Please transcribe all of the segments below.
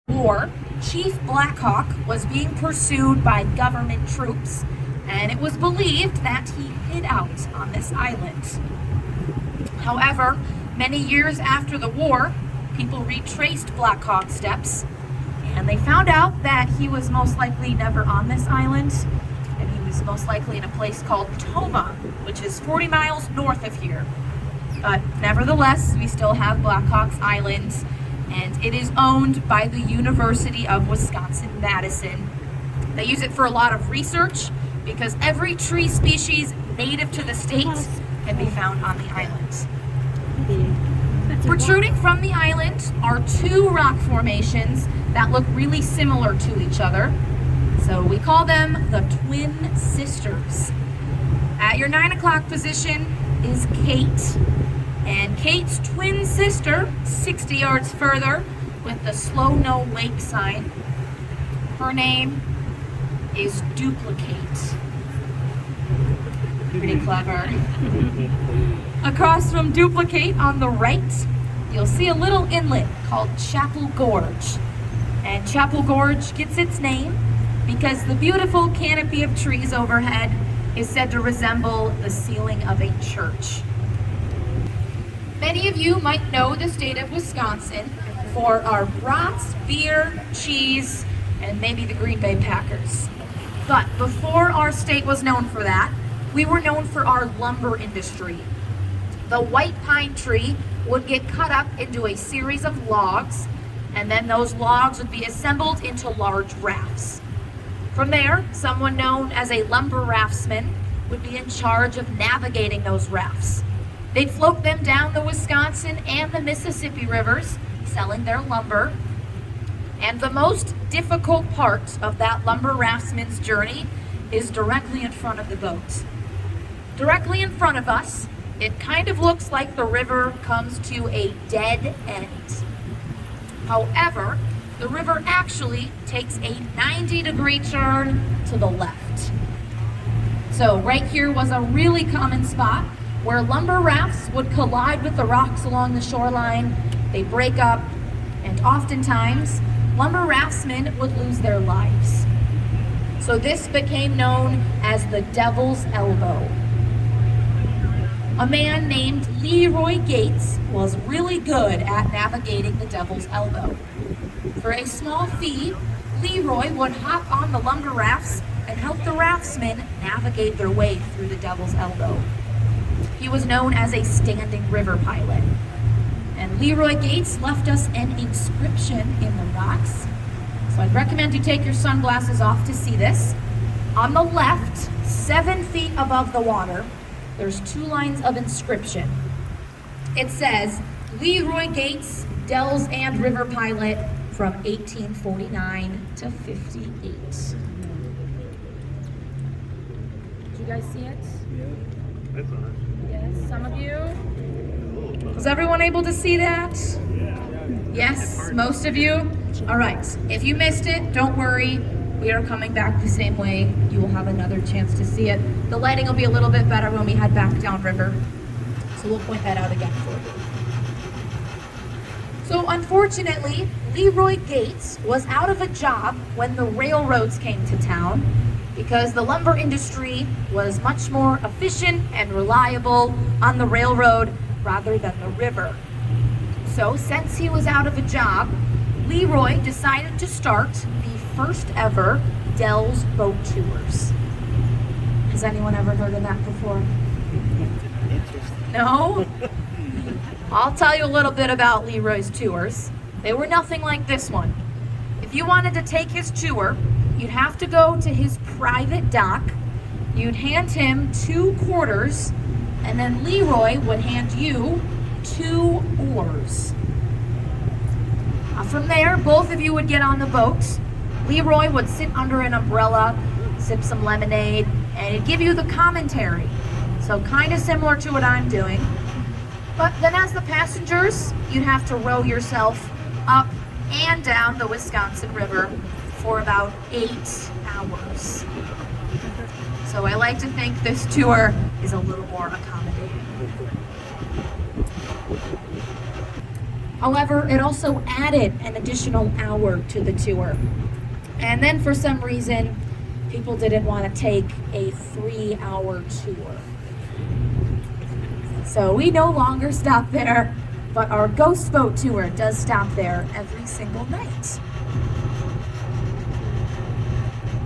war, Chief Blackhawk was being pursued by government troops, and it was believed that he hid out on this island. However, many years after the war, people retraced Blackhawk's steps, and they found out that he was most likely never on this island, and he was most likely in a place called Toma, which is 40 miles north of here. But nevertheless, we still have Blackhawk's Island, and it is owned by the University of Wisconsin-Madison. They use it for a lot of research because every tree species native to the state can be found on the island. Protruding from the island are two rock formations that look really similar to each other. So we call them the Twin Sisters. At your 9 o'clock position is Kate. And Kate's twin sister, 60 yards further, with the slow no wake sign, her name is Duplicate. Pretty clever. Across from Duplicate on the right, you'll see a little inlet called Chapel Gorge. And Chapel Gorge gets its name because the beautiful canopy of trees overhead is said to resemble the ceiling of a church. Many of you might know the state of Wisconsin for our brats, beer, cheese, and maybe the Green Bay Packers. But before our state was known for that, we were known for our lumber industry. The white pine tree would get cut up into a series of logs, and then those logs would be assembled into large rafts. From there, someone known as a lumber raftsman would be in charge of navigating those rafts. They'd float them down the Wisconsin and the Mississippi rivers, selling their lumber. And the most difficult part of that lumber raftsman's journey is directly in front of the boat. Directly in front of us, it kind of looks like the river comes to a dead end. However, the river actually takes a 90-degree turn to the left. So right here was a really common spot where lumber rafts would collide with the rocks along the shoreline, they break up, and oftentimes, lumber raftsmen would lose their lives. So this became known as the Devil's Elbow. A man named Leroy Gates was really good at navigating the Devil's Elbow. For a small fee, Leroy would hop on the lumber rafts and help the raftsmen navigate their way through the Devil's Elbow. He was known as a standing river pilot. And Leroy Gates left us an inscription in the rocks. So I'd recommend you take your sunglasses off to see this. On the left, 7 feet above the water, there's 2 lines of inscription. It says, Leroy Gates, Dells and River Pilot from 1849 to 58. Did you guys see it? Yeah, that's nice. Yes, some of you. Was everyone able to see that? Yes, most of you? All right, if you missed it, don't worry. We are coming back the same way. You will have another chance to see it. The lighting will be a little bit better when we head back downriver. So we'll point that out again for you. So unfortunately, Leroy Gates was out of a job when the railroads came to town because the lumber industry was much more efficient and reliable on the railroad rather than the river. So since he was out of a job, Leroy decided to start the first ever Dells Boat Tours. Has anyone ever heard of that before? No? I'll tell you a little bit about Leroy's tours. They were nothing like this one. If you wanted to take his tour, you'd have to go to his private dock, you'd hand him 2 quarters, and then Leroy would hand you 2 oars. From there, both of you would get on the boat. Leroy would sit under an umbrella, sip some lemonade, and he'd give you the commentary. So kind of similar to what I'm doing. But then as the passengers, you'd have to row yourself up and down the Wisconsin River for about 8 hours. So I like to think this tour is a little more accommodating. However, it also added an additional hour to the tour. And then for some reason, people didn't want to take a 3-hour tour. So we no longer stop there, but our ghost boat tour does stop there every single night.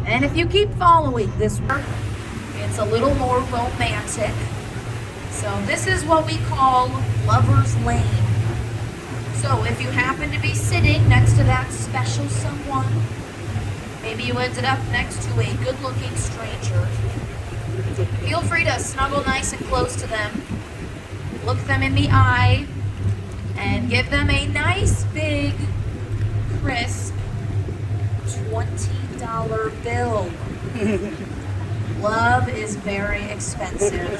And if you keep following this work, it's a little more romantic. So this is what we call Lover's Lane. So if you happen to be sitting next to that special someone, maybe you ended up next to a good-looking stranger, feel free to snuggle nice and close to them, look them in the eye, and give them a nice big, crisp $20 bill. Love is very expensive.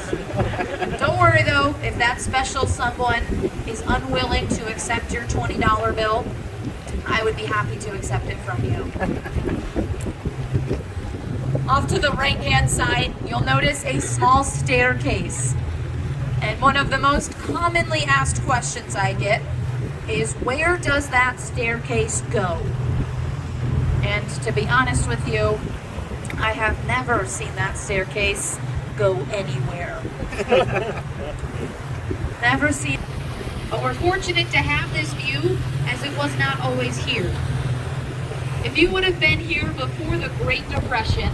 Don't worry though, if that special someone is unwilling to accept your $20 bill, I would be happy to accept it from you. Off to the right-hand side, you'll notice a small staircase. And one of the most commonly asked questions I get is, where does that staircase go? And to be honest with you, I have never seen that staircase go anywhere. Never seen. But we're fortunate to have this view, as it was not always here. If you would have been here before the Great Depression,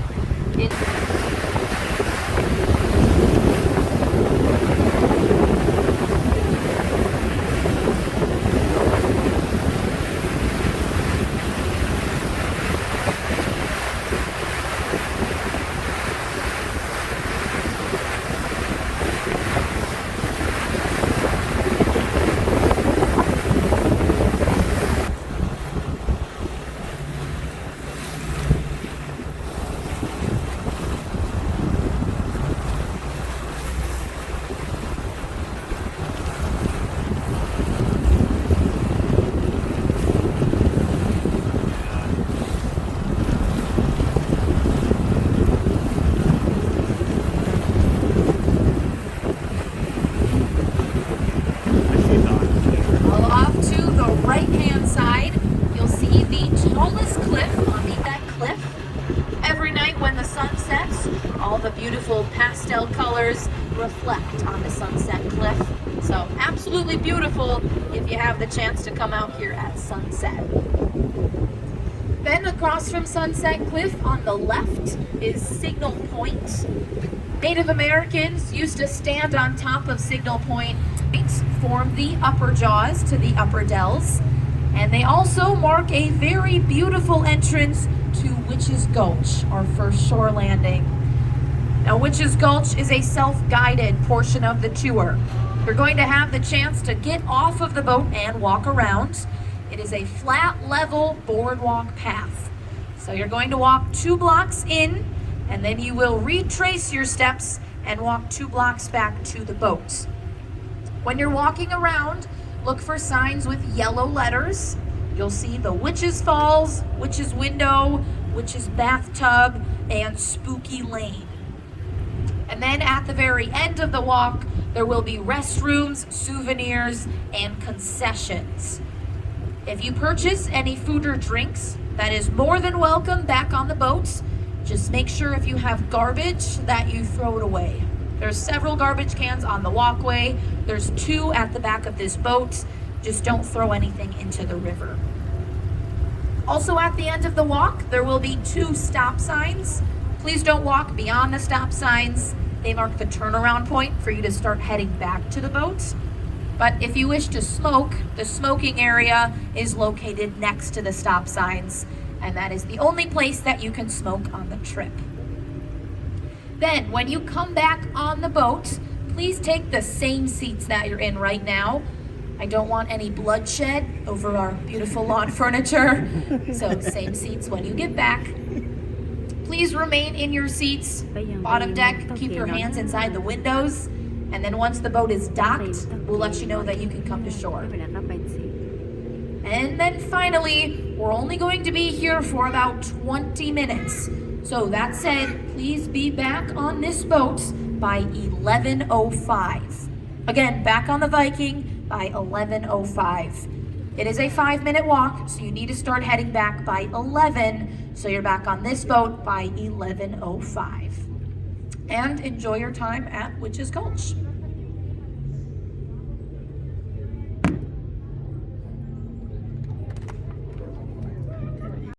all the beautiful pastel colors reflect on the sunset cliff. So absolutely beautiful if you have the chance to come out here at sunset. Then across from Sunset Cliff on the left is Signal Point. Native Americans used to stand on top of Signal Point, form the upper jaws to the upper dells, and they also mark a very beautiful entrance to Witch's Gulch, our first shore landing. Now, Witch's Gulch is a self-guided portion of the tour. You're going to have the chance to get off of the boat and walk around. It is a flat, level boardwalk path. So you're going to walk 2 blocks in, and then you will retrace your steps and walk 2 blocks back to the boat. When you're walking around, look for signs with yellow letters. You'll see the Witch's Falls, Witch's Window, Witch's Bathtub, and Spooky Lane. And then at the very end of the walk, there will be restrooms, souvenirs, and concessions. If you purchase any food or drinks, that is more than welcome back on the boat. Just make sure if you have garbage that you throw it away. There's several garbage cans on the walkway. There's 2 at the back of this boat. Just don't throw anything into the river. Also at the end of the walk, there will be 2 stop signs. Please don't walk beyond the stop signs. They mark the turnaround point for you to start heading back to the boat. But if you wish to smoke, the smoking area is located next to the stop signs, and that is the only place that you can smoke on the trip. Then, when you come back on the boat, please take the same seats that you're in right now. I don't want any bloodshed over our beautiful lawn furniture, so same seats when you get back. Please remain in your seats. Bottom deck, keep your hands inside the windows. And then once the boat is docked, we'll let you know that you can come to shore. And then finally, we're only going to be here for about 20 minutes. So that said, please be back on this boat by 11:05. Again, back on the Viking by 11:05. It is a 5-minute walk, so you need to start heading back by 11, so you're back on this boat by 11:05. And enjoy your time at Witch's Gulch.